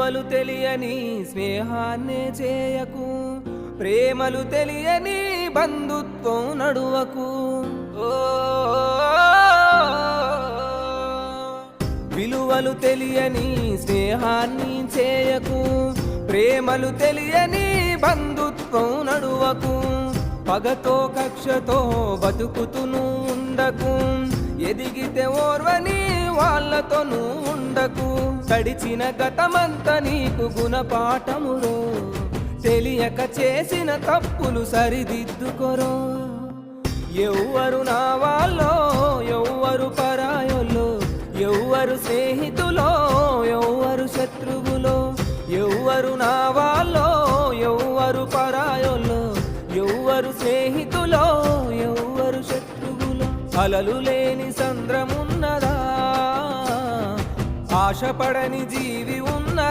విలువలు తెలియని స్నేహాన్నే చేయకు, ప్రేమలు తెలియని బంధుత్వం నడువకు. ఓ విలువలు తెలియని స్నేహాన్ని చేయకు, ప్రేమలు తెలియని బంధుత్వం నడువకు. పగతో కక్షతో బతుకుతును ఉండకు, ఎదిగితే ఓర్వని వాళ్ళతో ఉండకు. గడిచిన గతమంతా నీకు గుణపాఠమురో, తెలియక చేసిన తప్పులు సరిదిద్దుకొరో. ఎవ్వరు నా వాళ్ళో ఎవ్వరు పరాయోలో, ఎవ్వరు స్నేహితులో ఎవ్వరు శత్రువులో. ఎవ్వరు నా వాళ్ళో ఎవ్వరు పరాయోలో, ఎవ్వరు స్నేహితులో ఎవ్వరు శత్రువులో. అలలు లేని సంద్రమున్నదా, ఆశపడని జీవి ఉన్నదా?